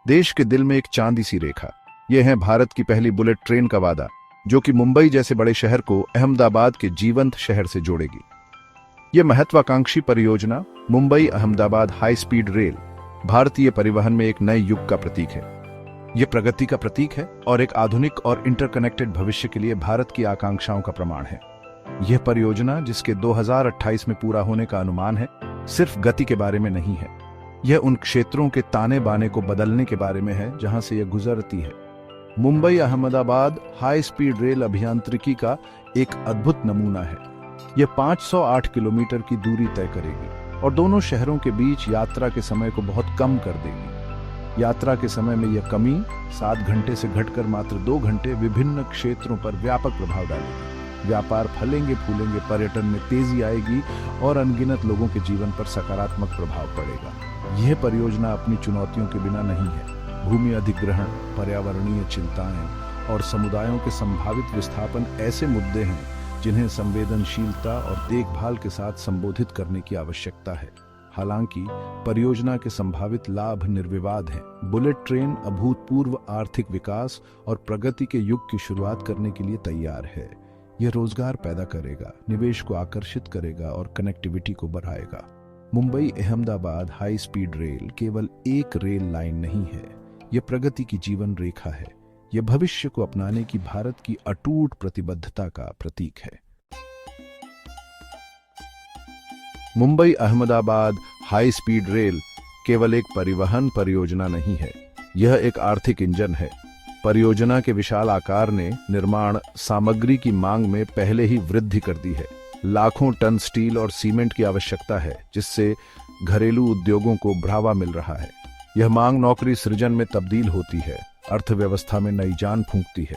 देश के दिल में एक चांदी सी रेखा। यह है भारत की पहली बुलेट ट्रेन का वादा, जो कि मुंबई जैसे बड़े शहर को अहमदाबाद के जीवंत शहर से जोड़ेगी। यह महत्वाकांक्षी परियोजना Mumbai Ahmedabad high speed rail भारतीय परिवहन में एक नए युग का प्रतीक है। यह प्रगति का प्रतीक है और एक आधुनिक और इंटरकनेक्टेड भविष्य के लिए भारत की आकांक्षाओं का प्रमाण है। यह परियोजना, जिसके 2028 में पूरा होने का अनुमान है, सिर्फ गति के बारे में नहीं है। यह उन क्षेत्रों के ताने बाने को बदलने के बारे में है जहां से यह गुजरती है। Mumbai Ahmedabad high speed rail अभियांत्रिकी का एक अद्भुत नमूना है। यह 508 किलोमीटर की दूरी तय करेगी और दोनों शहरों के बीच यात्रा के समय को बहुत कम कर देगी। यात्रा के समय में यह कमी 7 घंटे से घटकर मात्र 2 घंटे विभिन्न क्षेत्रों पर व्यापक प्रभाव डालेगी। व्यापार फलेंगे फूलेंगे, पर्यटन में तेजी आएगी और अनगिनत लोगों के जीवन पर सकारात्मक प्रभाव पड़ेगा। यह परियोजना अपनी चुनौतियों के बिना नहीं है। भूमि अधिग्रहण, पर्यावरणीय चिंताएं और समुदायों के संभावित विस्थापन ऐसे मुद्दे हैं जिन्हें संवेदनशीलता और देखभाल के साथ संबोधित करने की आवश्यकता है। हालांकि परियोजना के संभावित लाभ निर्विवाद हैं। बुलेट ट्रेन अभूतपूर्व आर्थिक विकास और प्रगति के युग की शुरुआत करने के लिए तैयार है। यह रोजगार पैदा करेगा, निवेश को आकर्षित करेगा और कनेक्टिविटी को बढ़ाएगा। Mumbai Ahmedabad high speed rail केवल एक रेल लाइन नहीं है, यह प्रगति की जीवन रेखा है। यह भविष्य को अपनाने की भारत की अटूट प्रतिबद्धता का प्रतीक है। Mumbai Ahmedabad high speed rail केवल एक परिवहन परियोजना नहीं है, यह एक आर्थिक इंजन है। परियोजना के विशाल आकार ने निर्माण सामग्री की मांग में पहले ही वृद्धि कर दी है। लाखों टन स्टील और सीमेंट की आवश्यकता है, जिससे घरेलू उद्योगों को बढ़ावा मिल रहा है। यह मांग नौकरी सृजन में तब्दील होती है, अर्थव्यवस्था में नई जान फूंकती है।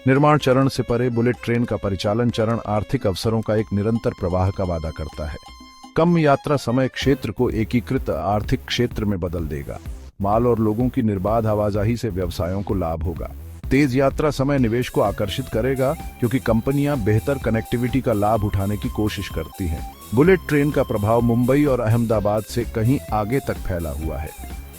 निर्माण चरण से परे बुलेट ट्रेन का परिचालन चरण आर्थिक अवसरों का एक निरंतर प्रवाह का वादा करता है। कम यात्रा समय क्षेत्र को एकीकृत आर्थिक क्षेत्र में बदल देगा। माल और लोगों की निर्बाध आवाजाही से व्यवसायों को लाभ होगा। तेज यात्रा समय निवेश को आकर्षित करेगा, क्योंकि कंपनियां बेहतर कनेक्टिविटी का लाभ उठाने की कोशिश करती हैं। बुलेट ट्रेन का प्रभाव मुंबई और अहमदाबाद से कहीं आगे तक फैला हुआ है।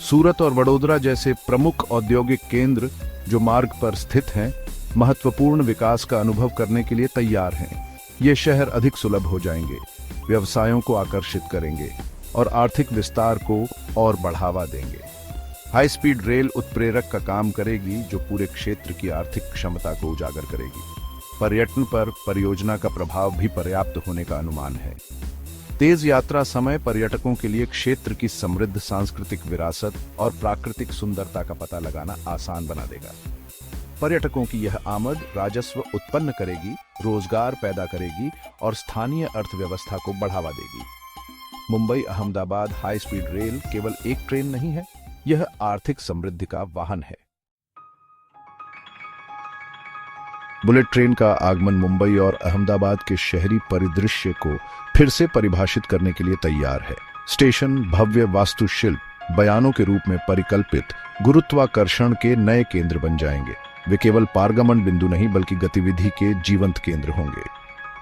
सूरत और वडोदरा जैसे प्रमुख औद्योगिक केंद्र जो मार्ग पर स्थित हैं, महत्वपूर्ण विकास का अनुभव करने के लिए तैयार हैं। ये शहर अधिक सुलभ हो जाएंगे, व्यवसायों को आकर्षित करेंगे और आर्थिक विस्तार को और बढ़ावा देंगे। हाई स्पीड रेल उत्प्रेरक का काम करेगी, जो पूरे क्षेत्र की आर्थिक क्षमता को उजागर करेगी। पर्यटन पर परियोजना का प्रभाव भी पर्याप्त होने का अनुमान है। तेज यात्रा समय पर्यटकों के लिए क्षेत्र की समृद्ध सांस्कृतिक विरासत और प्राकृतिक सुंदरता का पता लगाना आसान बना देगा। पर्यटकों की यह आमद राजस्व उत्पन्न करेगी, रोजगार पैदा करेगी और स्थानीय अर्थव्यवस्था को बढ़ावा देगी। Mumbai Ahmedabad high speed rail केवल एक ट्रेन नहीं है, यह आर्थिक समृद्धि का वाहन है। बुलेट ट्रेन का आगमन मुंबई और अहमदाबाद के शहरी परिदृश्य को फिर से परिभाषित करने के लिए तैयार है। स्टेशन भव्य वास्तुशिल्प बयानों के रूप में परिकल्पित गुरुत्वाकर्षण के नए केंद्र बन जाएंगे। वे केवल पारगमन बिंदु नहीं, बल्कि गतिविधि के जीवंत केंद्र होंगे।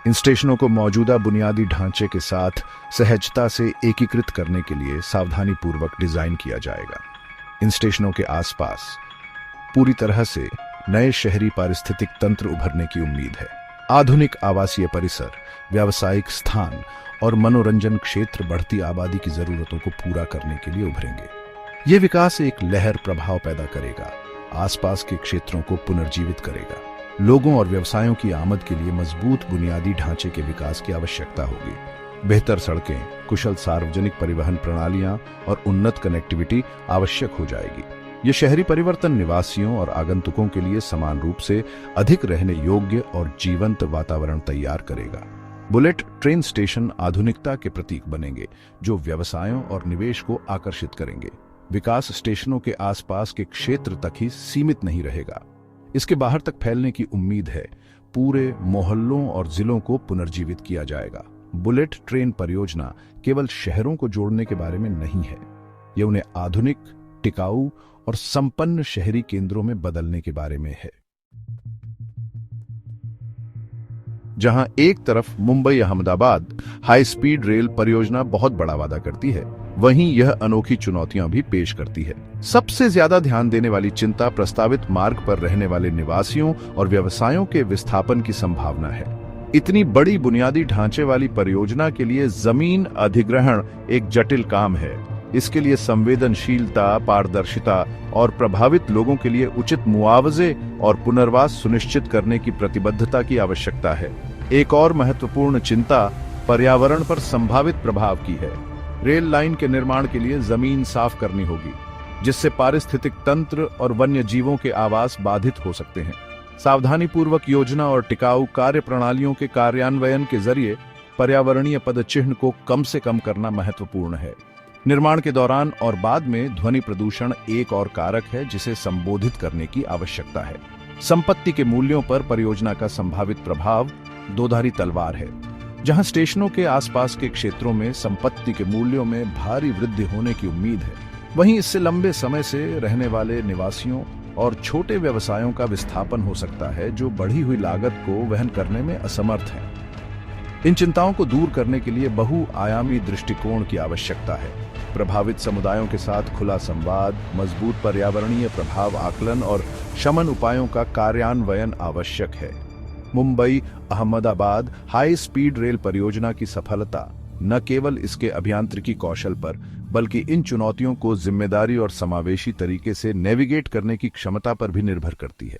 इन स्टेशनों को मौजूदा बुनियादी ढांचे के साथ सहजता से एकीकृत करने के लिए सावधानीपूर्वक डिजाइन किया जाएगा। इन स्टेशनों के आसपास पूरी तरह से नए शहरी पारिस्थितिक तंत्र उभरने की उम्मीद है। आधुनिक आवासीय परिसर, व्यावसायिक स्थान और मनोरंजन क्षेत्र बढ़ती आबादी की जरूरतों को पूरा करने के लिए उभरेंगे। ये विकास एक लहर प्रभाव पैदा करेगा, आसपास के क्षेत्रों को पुनर्जीवित करेगा। लोगों और व्यवसायों की आमद के लिए मजबूत बुनियादी ढांचे के विकास की आवश्यकता होगी। बेहतर सड़कें, कुशल सार्वजनिक परिवहन प्रणालियां और उन्नत कनेक्टिविटी आवश्यक हो जाएगी। ये शहरी परिवर्तन निवासियों और आगंतुकों के लिए समान रूप से अधिक रहने योग्य और जीवंत वातावरण तैयार करेगा। बुलेट ट्रेन स्टेशन आधुनिकता के प्रतीक बनेंगे, जो व्यवसायों और निवेश को आकर्षित करेंगे। विकास स्टेशनों के आसपास के क्षेत्र तक ही सीमित नहीं रहेगा, इसके बाहर तक फैलने की उम्मीद है। पूरे मोहल्लों और जिलों को पुनर्जीवित किया जाएगा। बुलेट ट्रेन परियोजना केवल शहरों को जोड़ने के बारे में नहीं है, यह उन्हें आधुनिक, टिकाऊ और संपन्न शहरी केंद्रों में बदलने के बारे में है। जहां एक तरफ Mumbai Ahmedabad high speed rail परियोजना बहुत बड़ा वादा करती है, वहीं यह अनोखी चुनौतियां भी पेश करती है। सबसे ज्यादा ध्यान देने वाली चिंता प्रस्तावित मार्ग पर रहने वाले निवासियों और व्यवसायों के विस्थापन की संभावना है। इतनी बड़ी बुनियादी ढांचे वाली परियोजना के लिए जमीन अधिग्रहण एक जटिल काम है। इसके लिए संवेदनशीलता, पारदर्शिता और प्रभावित लोगों के लिए उचित मुआवजे और पुनर्वास सुनिश्चित करने की प्रतिबद्धता की आवश्यकता है। एक और महत्वपूर्ण चिंता पर्यावरण पर संभावित प्रभाव की है। रेल लाइन के निर्माण के लिए जमीन साफ करनी होगी, जिससे पारिस्थितिक तंत्र और वन्य जीवों के आवास बाधित हो सकते हैं। सावधानीपूर्वक योजना और टिकाऊ कार्य प्रणालियों के कार्यान्वयन के जरिए पर्यावरणीय पदचिह्न को कम से कम करना महत्वपूर्ण है। निर्माण के दौरान और बाद में ध्वनि प्रदूषण एक और कारक है जिसे संबोधित करने की आवश्यकता है। संपत्ति के मूल्यों पर परियोजना का संभावित प्रभाव दोधारी तलवार है। जहां स्टेशनों के आसपास के क्षेत्रों में संपत्ति के मूल्यों में भारी वृद्धि होने की उम्मीद है, वहीं इससे लंबे समय से रहने वाले निवासियों और छोटे व्यवसायों का विस्थापन हो सकता है, जो बढ़ी हुई लागत को वहन करने में असमर्थ हैं। इन चिंताओं को दूर करने के लिए बहुआयामी दृष्टिकोण की आवश्यकता है। प्रभावित समुदायों के साथ खुला संवाद, मजबूत पर्यावरणीय प्रभाव आकलन और शमन उपायों का कार्यान्वयन आवश्यक है। Mumbai Ahmedabad high speed rail परियोजना की सफलता न केवल इसके अभियांत्रिकी कौशल पर, बल्कि इन चुनौतियों को जिम्मेदारी और समावेशी तरीके से नेविगेट करने की क्षमता पर भी निर्भर करती है।